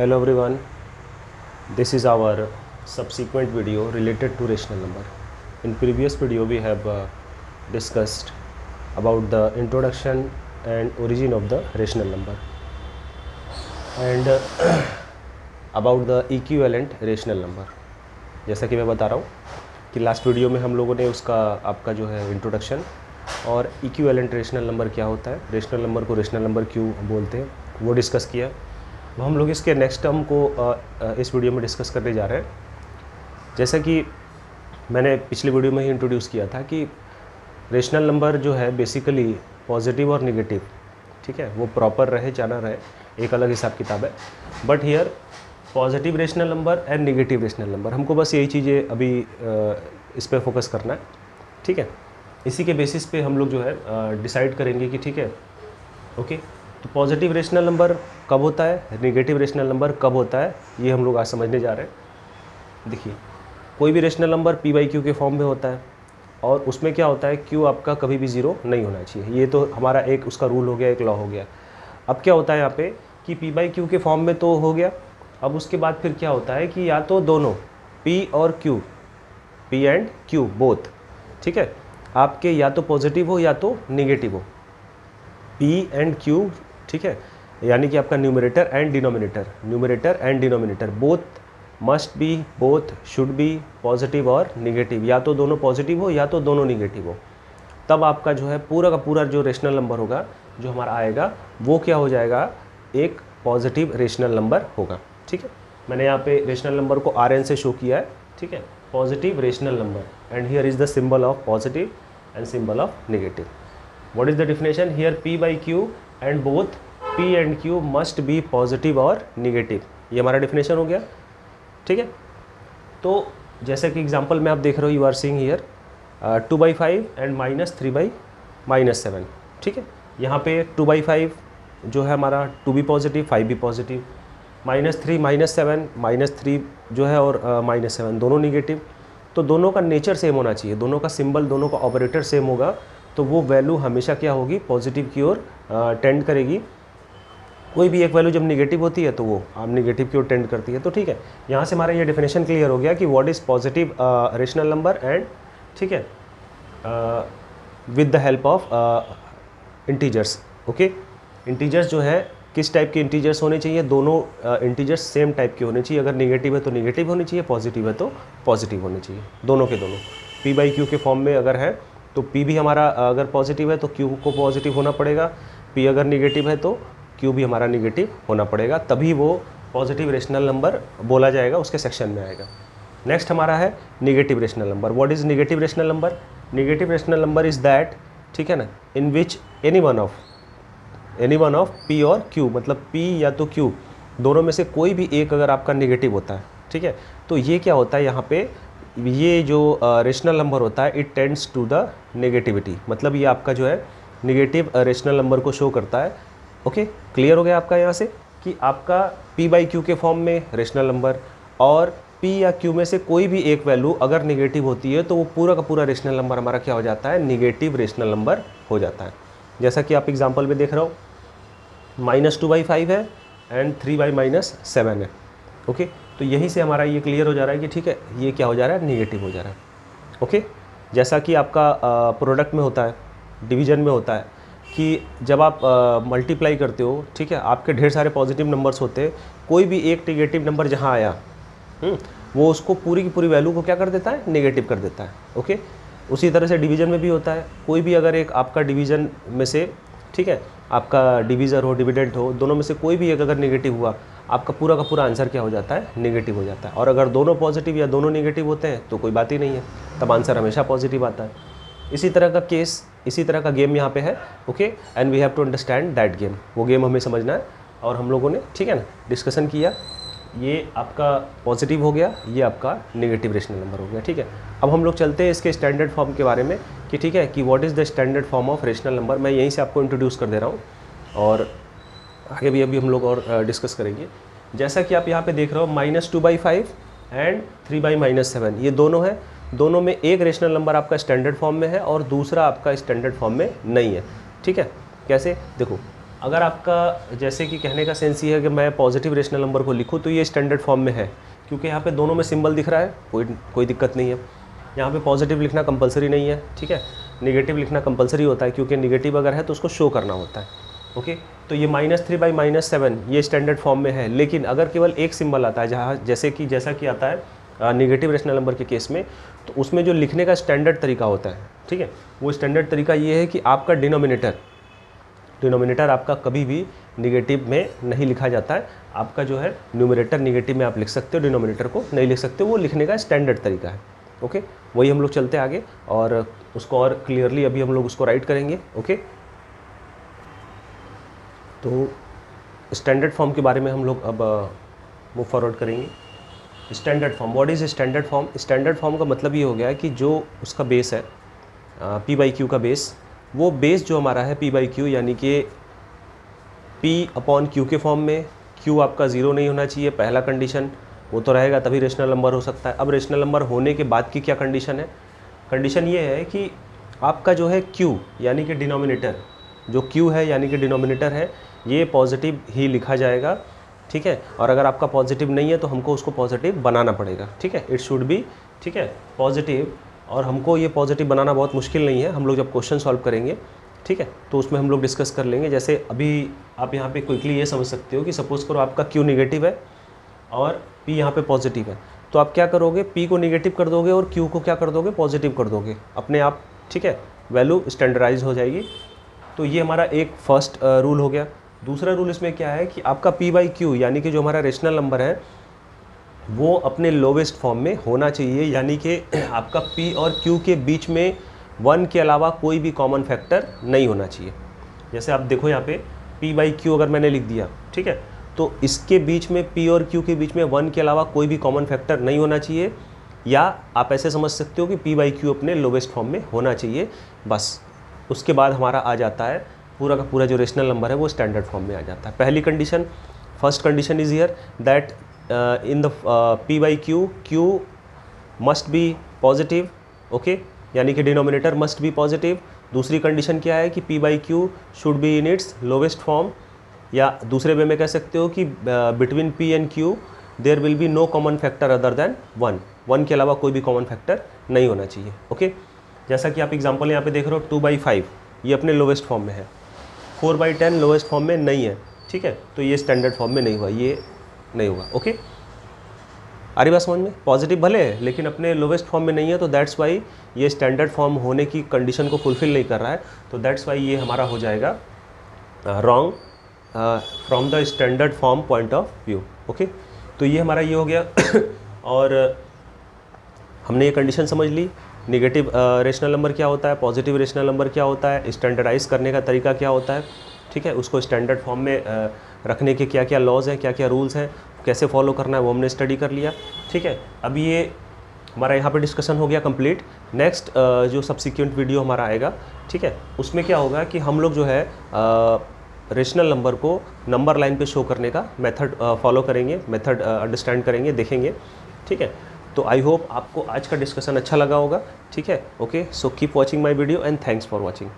Hello everyone, this is our subsequent video related to rational number. In previous video we have discussed about the introduction and origin of the rational number and about the equivalent rational number. जैसा कि मैं बता रहा हूँ कि last video में हम लोगों ने उसका आपका जो है इंट्रोडक्शन और इक्विवेलेंट रेशनल नंबर क्या होता है, रेशनल नंबर को रेशनल नंबर क्यों बोलते हैं वो डिस्कस किया। वो हम लोग इसके नेक्स्ट टर्म को इस वीडियो में डिस्कस करने जा रहे हैं। जैसा कि मैंने पिछले वीडियो में ही इंट्रोड्यूस किया था कि रेशनल नंबर जो है बेसिकली पॉजिटिव और निगेटिव, ठीक है, वो प्रॉपर रहे जाना रहे, एक अलग हिसाब किताब है। But here positive rational number and negative rational number, हमको बस यही चीज़ें अभी इस पर फोकस करना है, ठीक है। इसी के बेसिस पे हम लोग जो है डिसाइड करेंगे कि ठीक है, ओके, तो पॉजिटिव रेशनल नंबर कब होता है, निगेटिव रेशनल नंबर कब होता है, ये हम लोग आज समझने जा रहे हैं। देखिए, कोई भी rational number P by Q के फॉर्म में होता है और उसमें क्या होता है, क्यू आपका कभी भी ज़ीरो नहीं होना चाहिए। ये तो हमारा एक उसका रूल हो गया, एक लॉ हो गया। अब क्या होता है यहाँ पे कि पी बाई क्यू के फॉर्म में तो हो गया। अब उसके बाद फिर क्या होता है कि या तो दोनों पी और Q, P and Q both, ठीक है, आपके या तो पॉजिटिव हो या तो निगेटिव हो, पी एंड क्यू, ठीक है, यानी कि आपका numerator and denominator both must be, both should be positive और निगेटिव, या तो दोनों पॉजिटिव हो या तो दोनों निगेटिव हो। तब आपका जो है पूरा का पूरा जो रेशनल नंबर होगा जो हमारा आएगा वो क्या हो जाएगा, एक पॉजिटिव रेशनल नंबर होगा, ठीक है। मैंने यहाँ पे रेशनल नंबर को आर एन से शो किया है, ठीक है, positive rational number, and here is the symbol of positive and symbol of negative. What is the definition here, P by Q and both P and Q must be positive और negative, ये हमारा definition हो गया, ठीक है। तो जैसे कि एग्जांपल में आप देख रहे हो, you are seeing here 2/5 and -3/-7, ठीक है। यहाँ पे 2/5 जो है हमारा 2 भी पॉजिटिव 5 भी पॉजिटिव, -3 -7 -3 जो है और -7 दोनों निगेटिव। तो दोनों का नेचर सेम होना चाहिए, दोनों का सिंबल, दोनों का ऑपरेटर सेम होगा, तो वो वैल्यू हमेशा क्या होगी, पॉजिटिव की ओर टेंड करेगी। कोई भी एक वैल्यू जब निगेटिव होती है तो वो निगेटिव की ओर टेंड करती है। तो ठीक है, यहाँ से हमारा ये डेफिनेशन क्लियर हो गया कि what is positive rational number and, ठीक है, with the help of integers. Okay, integers जो है किस टाइप के इंटीजर्स होने चाहिए, दोनों इंटीजर्स सेम टाइप के होने चाहिए। अगर निगेटिव है तो निगेटिव होनी चाहिए, पॉजिटिव है तो पॉजिटिव होने चाहिए, दोनों के दोनों। पी बाई क्यू के फॉर्म में अगर है तो पी भी हमारा अगर पॉजिटिव है तो क्यू को पॉजिटिव होना पड़ेगा, पी अगर निगेटिव है तो क्यू भी हमारा निगेटिव होना पड़ेगा, तभी वो पॉजिटिव रेशनल नंबर बोला जाएगा, उसके सेक्शन में आएगा। नेक्स्ट हमारा है negative rational number. What is negative rational number? Negative rational number is that, ठीक है ना, in which any one of P और क्यू, मतलब पी या तो क्यू दोनों में से कोई भी एक अगर आपका निगेटिव होता है, ठीक है, तो ये क्या होता है यहाँ पे, ये जो रेशनल नंबर होता है it tends to the negativity, मतलब ये आपका जो है निगेटिव रेशनल नंबर को शो करता है। ओके, क्लियर हो गया आपका यहाँ से कि आपका पी बाई क्यू के फॉर्म में रेशनल नंबर और पी या क्यू में से कोई भी एक वैल्यू अगर निगेटिव होती है तो वो पूरा का पूरा रेशनल नंबर हमारा क्या हो जाता है, निगेटिव रेशनल नंबर हो जाता है। जैसा कि आप एग्जाम्पल में देख रहे हो, -2/5 है एंड 3/-7 है। ओके, तो यहीं से हमारा ये क्लियर हो जा रहा है कि ठीक है, ये क्या हो जा रहा है, निगेटिव हो जा रहा है। ओके, जैसा कि आपका प्रोडक्ट में होता है, डिवीजन में होता है कि जब आप मल्टीप्लाई करते हो, ठीक है, आपके ढेर सारे पॉजिटिव नंबर्स होते हैं, कोई भी एक निगेटिव नंबर जहाँ आया वो उसको पूरी की पूरी वैल्यू को क्या कर देता है, नेगेटिव कर देता है। ओके, उसी तरह से डिवीज़न में भी होता है, कोई भी अगर एक आपका डिवीज़न में से, ठीक है, आपका डिवीज़र हो, डिविडेंट हो, दोनों में से कोई भी एक अगर नेगेटिव हुआ, आपका पूरा का पूरा आंसर क्या हो जाता है, नेगेटिव हो जाता है। और अगर दोनों पॉजिटिव या दोनों नेगेटिव होते हैं तो कोई बात ही नहीं है, तब आंसर हमेशा पॉजिटिव आता है। इसी तरह का केस, इसी तरह का गेम यहाँ पे है। Okay, and we have to understand that game, वो गेम हमें समझना है। और हम लोगों ने, ठीक है ना, डिस्कशन किया, ये आपका पॉजिटिव हो गया, ये आपका नेगेटिव रेशनल नंबर हो गया, ठीक है। अब हम लोग चलते हैं इसके स्टैंडर्ड फॉर्म के बारे में कि ठीक है, कि what is the standard form of rational number. मैं यहीं से आपको इंट्रोड्यूस कर दे रहा हूँ और आगे भी अभी हम लोग और डिस्कस करेंगे। जैसा कि आप यहाँ पे देख रहे हो, -2/5 एंड 3/-7, ये दोनों हैं, दोनों में एक रेशनल नंबर आपका स्टैंडर्ड फॉर्म में है और दूसरा आपका स्टैंडर्ड फॉर्म में नहीं है, ठीक है। कैसे, देखो, अगर आपका जैसे कि कहने का सेंस ये है कि मैं पॉजिटिव रेशनल नंबर को लिखूँ तो ये स्टैंडर्ड फॉर्म में है, क्योंकि यहाँ पे दोनों में सिंबल दिख रहा है, कोई दिक्कत नहीं है। यहाँ पे पॉजिटिव लिखना कंपलसरी नहीं है, ठीक है। नेगेटिव लिखना कंपलसरी होता है, क्योंकि नेगेटिव अगर है तो उसको शो करना होता है, ओके। तो ये -3/-7 ये स्टैंडर्ड फॉर्म में है। लेकिन अगर केवल एक सिंबल आता है, जैसा कि आता है नेगेटिव रेशनल नंबर के केस में, तो उसमें जो लिखने का स्टैंडर्ड तरीका होता है, ठीक है, वो स्टैंडर्ड तरीका ये है कि आपका डिनोमिनेटर आपका कभी भी निगेटिव में नहीं लिखा जाता है। आपका जो है न्यूमरेटर निगेटिव में आप लिख सकते हो, डिनोमिनेटर को नहीं लिख सकते हो। वो लिखने का स्टैंडर्ड तरीका है, ओके। वही हम लोग चलते आगे और उसको और क्लियरली अभी हम लोग उसको राइट करेंगे, ओके। तो स्टैंडर्ड फॉर्म के बारे में हम लोग अब मूव फॉरवर्ड करेंगे। Standard form, what is standard form? Standard form का मतलब ये हो गया है कि जो उसका बेस है P/Q का बेस, वो बेस जो हमारा है P/Q यानी कि P/Q के फॉर्म में। Q आपका 0 नहीं होना चाहिए, पहला कंडीशन, वो तो रहेगा तभी रेशनल नंबर हो सकता है। अब रेशनल नंबर होने के बाद की क्या कंडीशन है? कंडीशन ये है कि आपका जो है Q यानी कि डिनोमिनेटर, जो Q है यानी कि डिनोमिनेटर है, ये पॉजिटिव ही लिखा जाएगा, ठीक है। और अगर आपका पॉजिटिव नहीं है तो हमको उसको पॉजिटिव बनाना पड़ेगा, ठीक है। इट शुड बी, ठीक है, पॉजिटिव। और हमको ये पॉजिटिव बनाना बहुत मुश्किल नहीं है, हम लोग जब क्वेश्चन सॉल्व करेंगे, ठीक है, तो उसमें हम लोग डिस्कस कर लेंगे। जैसे अभी आप यहाँ पे क्विकली ये समझ सकते हो कि सपोज़ करो आपका Q नेगेटिव है और P यहाँ पे पॉजिटिव है, तो आप क्या करोगे? P को नेगेटिव कर दोगे और Q को क्या कर दोगे? पॉजिटिव कर दोगे अपने आप, ठीक है। वैल्यू स्टैंडर्डाइज हो जाएगी। तो ये हमारा एक फर्स्ट रूल हो गया। दूसरा रूल इसमें क्या है कि आपका P/Q यानी कि जो हमारा रेशनल नंबर है वो अपने लोवेस्ट फॉर्म में होना चाहिए, यानी कि आपका P और Q के बीच में 1 के अलावा कोई भी कॉमन फैक्टर नहीं होना चाहिए। जैसे आप देखो यहाँ पे P/Q अगर मैंने लिख दिया, ठीक है, तो इसके बीच में P और Q के बीच में 1 के अलावा कोई भी कॉमन फैक्टर नहीं होना चाहिए, या आप ऐसे समझ सकते हो कि P/Q अपने लोवेस्ट फॉर्म में होना चाहिए। बस उसके बाद हमारा आ जाता है पूरा का पूरा जो रेशनल नंबर है वो स्टैंडर्ड फॉर्म में आ जाता है। पहली condition, first condition is here that in the P/Q, Q must be positive, okay, यानी कि डिनोमिनेटर मस्ट बी पॉजिटिव। दूसरी कंडीशन क्या है कि P/Q should be in its lowest form, या दूसरे वे में कह सकते हो कि between P and Q there will be no common factor other than 1 के अलावा कोई भी कॉमन फैक्टर नहीं होना चाहिए, ओके। जैसा कि आप एग्जांपल यहाँ पे देख रहे हो 2/5 ये अपने लोवेस्ट फॉर्म में है, 4/10 लोवेस्ट फॉर्म में नहीं है, ठीक है, तो ये स्टैंडर्ड फॉर्म में नहीं हुआ, ये नहीं होगा, ओके। आ रही बात समझ में? पॉजिटिव भले है लेकिन अपने लोवेस्ट फॉर्म में नहीं है, तो दैट्स वाई ये स्टैंडर्ड फॉर्म होने की कंडीशन को फुलफिल नहीं कर रहा है, तो दैट्स वाई ये हमारा हो जाएगा wrong from the standard form point of view, okay. तो ये हमारा ये हो गया और हमने ये कंडीशन समझ ली। नेगेटिव रेशनल नंबर क्या होता है, पॉजिटिव रेशनल नंबर क्या होता है, स्टैंडर्डाइज करने का तरीका क्या होता है, ठीक है, उसको स्टैंडर्ड फॉर्म में रखने के क्या क्या लॉज हैं, क्या क्या रूल्स हैं, कैसे फॉलो करना है वो हमने स्टडी कर लिया, ठीक है। अभी ये हमारा यहाँ पे डिस्कशन हो गया कंप्लीट। नेक्स्ट जो सब्सिक्वेंट वीडियो हमारा आएगा, ठीक है, उसमें क्या होगा कि हम लोग जो है रेशनल नंबर को नंबर लाइन पे शो करने का मेथड फॉलो करेंगे, मेथड अंडरस्टैंड करेंगे, देखेंगे, ठीक है। तो आई होप आपको आज का डिस्कशन अच्छा लगा होगा, ठीक है, okay. So keep watching my video and thanks for watching.